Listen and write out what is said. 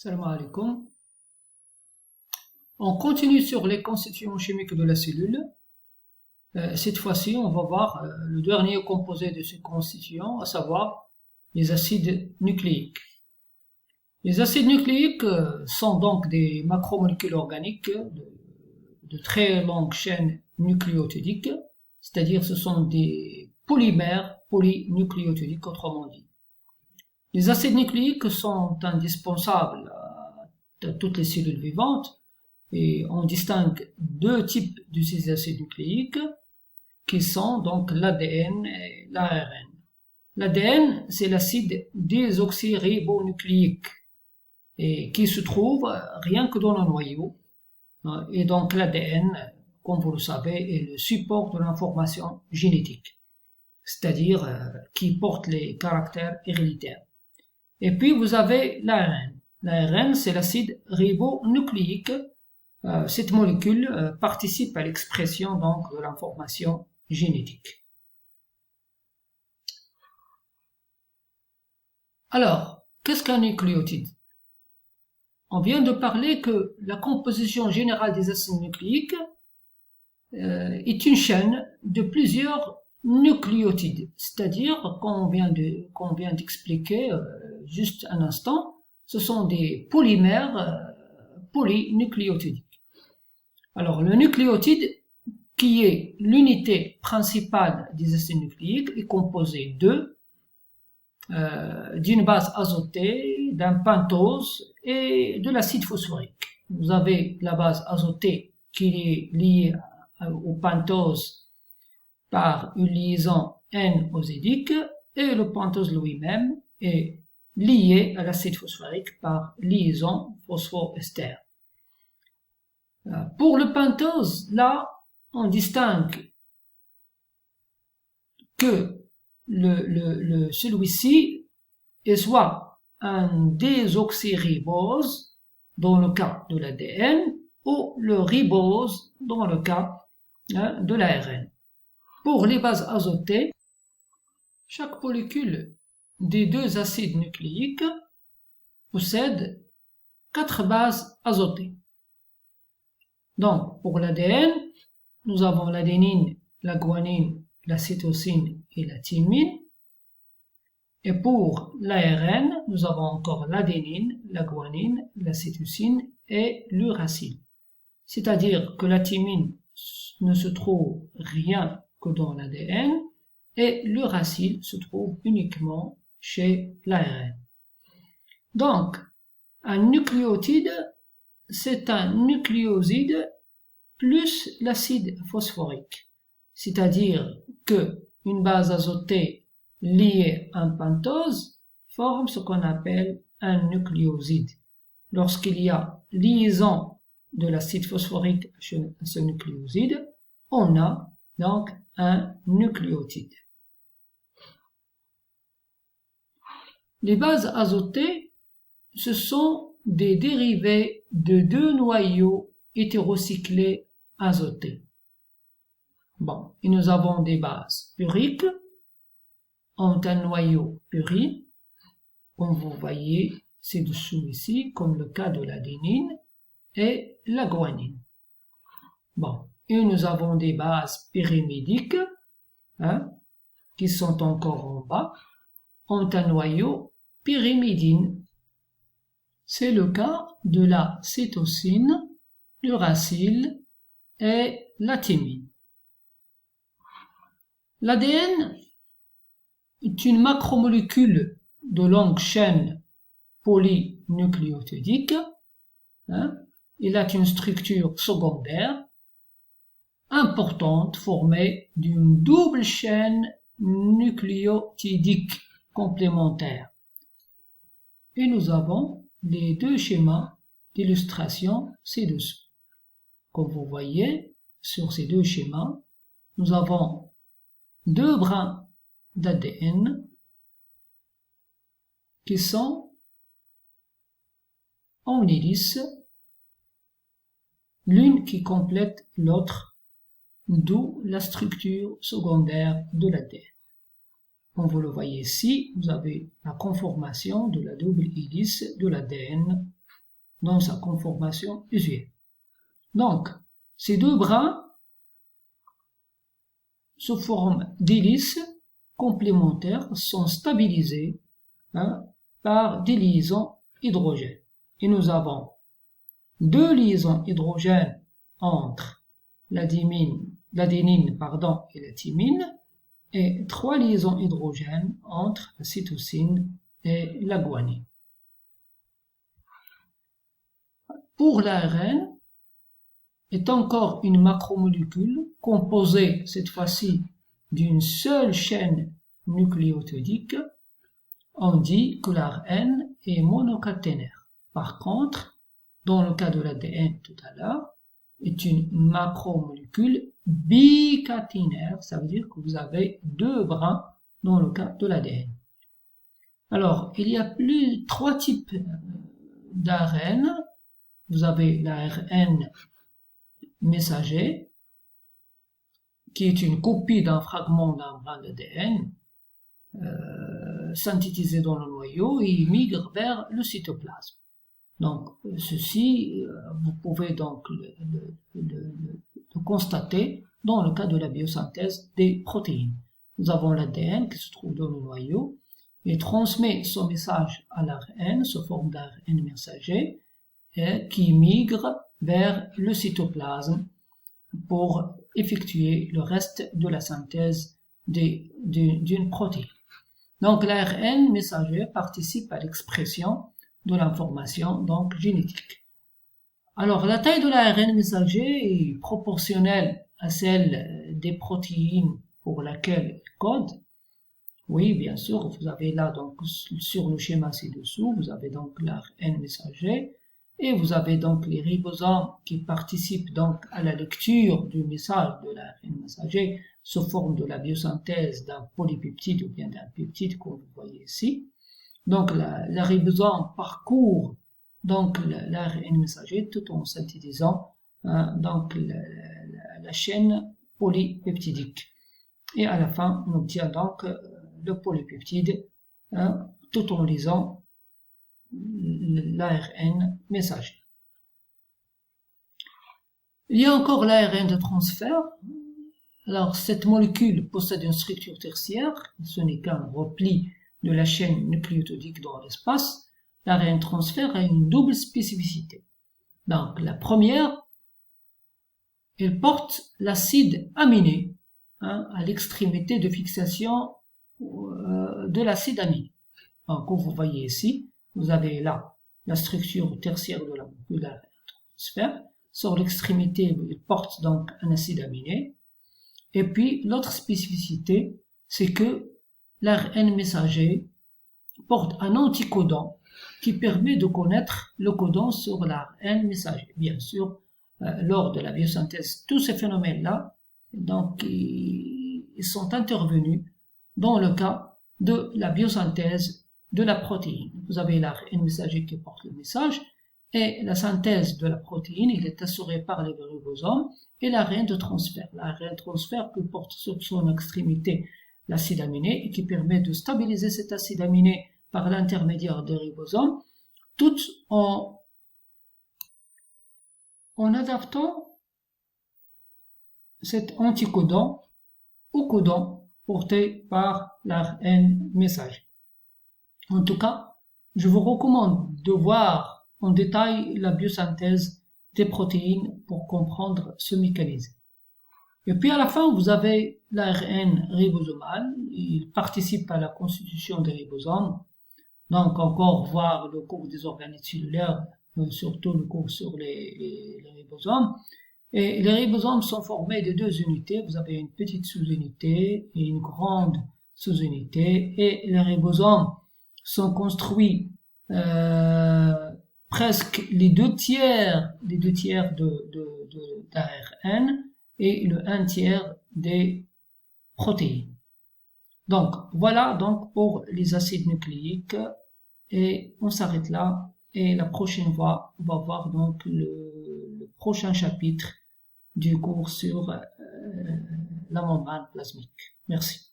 Salam alaikum. On continue sur les constituants chimiques de la cellule. Cette fois-ci, on va voir le dernier composé de ce constituant, à savoir les acides nucléiques. Les acides nucléiques sont donc des macromolécules organiques de très longues chaînes nucléotidiques, c'est-à-dire ce sont des polymères polynucléotidiques, autrement dit. Les acides nucléiques sont indispensables à toutes les cellules vivantes et on distingue deux types de ces acides nucléiques qui sont donc l'ADN et l'ARN. L'ADN, c'est l'acide désoxyribonucléique et qui se trouve rien que dans le noyau. Et donc l'ADN, comme vous le savez, est le support de l'information génétique, c'est-à-dire qui porte les caractères héréditaires. Et puis vous avez l'ARN. L'ARN, c'est l'acide ribonucléique. Cette molécule participe à l'expression donc de l'information génétique. Alors, qu'est-ce qu'un nucléotide? On vient de parler que la composition générale des acides nucléiques est une chaîne de plusieurs nucléotides, c'est-à-dire qu'on vient d'expliquer juste un instant, ce sont des polymères polynucléotidiques. Alors le nucléotide, qui est l'unité principale des acides nucléiques, est composé d'une base azotée, d'un pentose et de l'acide phosphorique. Vous avez la base azotée qui est liée au pentose par une liaison N-osidique et le pentose lui-même est lié à l'acide phosphorique par liaison phosphoester. Pour le pentose, là, on distingue que celui-ci est soit un désoxyribose dans le cas de l'ADN ou le ribose dans le cas de l'ARN. Pour les bases azotées, chaque molécule des deux acides nucléiques possède 4 bases azotées. Donc, pour l'ADN, nous avons l'adénine, la guanine, la cytosine et la thymine. Et pour l'ARN, nous avons encore l'adénine, la guanine, la cytosine et l'uracile. C'est-à-dire que la thymine ne se trouve rien que dans l'ADN et l'uracile se trouve uniquement chez l'ARN. Donc, un nucléotide, c'est un nucléoside plus l'acide phosphorique, c'est-à-dire que une base azotée liée à un pentose forme ce qu'on appelle un nucléoside. Lorsqu'il y a liaison de l'acide phosphorique à ce nucléoside, on a donc un nucléotide. Les bases azotées, ce sont des dérivés de deux noyaux hétérocyclés azotés. Bon, et nous avons des bases uriques, ont un noyau urine, comme vous voyez ci-dessous ici, comme le cas de l'adénine et la guanine. Bon, et nous avons des bases pyrimidiques, qui sont encore en bas, ont un noyau pyrimidine. C'est le cas de la cytosine, l'uracile et la thymine. L'ADN est une macromolécule de longue chaîne polynucléotidique. Il a une structure secondaire importante formée d'une double chaîne nucléotidique complémentaire. Et nous avons les deux schémas d'illustration ci-dessous. Comme vous voyez, sur ces deux schémas, nous avons deux brins d'ADN qui sont en hélice, l'une qui complète l'autre, d'où la structure secondaire de l'ADN. Comme vous le voyez ici, vous avez la conformation de la double hélice de l'ADN dans sa conformation usuelle. Donc, ces deux brins sous forme d'hélices complémentaires sont stabilisés par des liaisons hydrogènes. Et nous avons deux liaisons hydrogènes entre l'adénine et la thymine, et trois liaisons hydrogènes entre la cytosine et la guanine. Pour l'ARN, est encore une macromolécule composée cette fois-ci d'une seule chaîne nucléotidique. On dit que l'ARN est monocaténaire. Par contre, dans le cas de l'ADN tout à l'heure, est une macromolécule bicaténaire, ça veut dire que vous avez deux brins dans le cas de l'ADN. Alors, il y a trois types d'ARN. Vous avez l'ARN messager, qui est une copie d'un fragment d'un brin d'ADN synthétisé dans le noyau et migre vers le cytoplasme. Donc, ceci, vous pouvez donc le constater dans le cas de la biosynthèse des protéines. Nous avons l'ADN qui se trouve dans le noyau et transmet son message à l'ARN sous forme d'ARN messager et qui migre vers le cytoplasme pour effectuer le reste de la synthèse d'une protéine. Donc l'ARN messager participe à l'expression de l'information donc génétique. Alors la taille de l'ARN messager est proportionnelle à celle des protéines pour laquelle il code. Oui, bien sûr, vous avez là donc sur le schéma ci-dessous, vous avez donc l'ARN messager. Et vous avez donc les ribosomes qui participent donc à la lecture du message de l'ARN messager sous forme de la biosynthèse d'un polypeptide ou bien d'un peptide, comme vous voyez ici. Donc la ribosome parcourt donc l'ARN messager tout en synthétisant donc la chaîne polypeptidique. Et à la fin, on obtient donc le polypeptide tout en lisant l'ARN messager. Il y a encore l'ARN de transfert. Alors, cette molécule possède une structure tertiaire, ce n'est qu'un repli de la chaîne nucléotidique dans l'espace. L'ARN transfert a une double spécificité. Donc, la première, elle porte l'acide aminé à l'extrémité de fixation de l'acide aminé. Donc, comme vous voyez ici, vous avez là la structure tertiaire de la molécule d'ARN transfert. Sur l'extrémité, il porte donc un acide aminé. Et puis, l'autre spécificité, c'est que l'ARN messager porte un anticodon qui permet de connaître le codon sur l'ARN messager. Bien sûr, lors de la biosynthèse, tous ces phénomènes-là, donc, ils sont intervenus dans le cas de la biosynthèse de la protéine. Vous avez l'ARN messager qui porte le message et la synthèse de la protéine, il est assuré par les ribosomes et l'ARN de transfert. L'ARN transfert qui porte sur son extrémité l'acide aminé et qui permet de stabiliser cet acide aminé par l'intermédiaire des ribosomes, tout en adaptant cet anticodon au codon porté par l'ARN messager. En tout cas, je vous recommande de voir en détail la biosynthèse des protéines pour comprendre ce mécanisme. Et puis à la fin, vous avez l'ARN ribosomal. Il participe à la constitution des ribosomes. Donc encore voir le cours des organettes cellulaires, surtout le cours sur les ribosomes. Et les ribosomes sont formés de deux unités. Vous avez une petite sous-unité et une grande sous-unité. Et les ribosomes sont construits presque les deux tiers d'ARN et le 1/3 des protéines. Donc voilà donc pour les acides nucléiques et on s'arrête là et la prochaine fois on va voir donc le prochain chapitre du cours sur la membrane plasmique. Merci.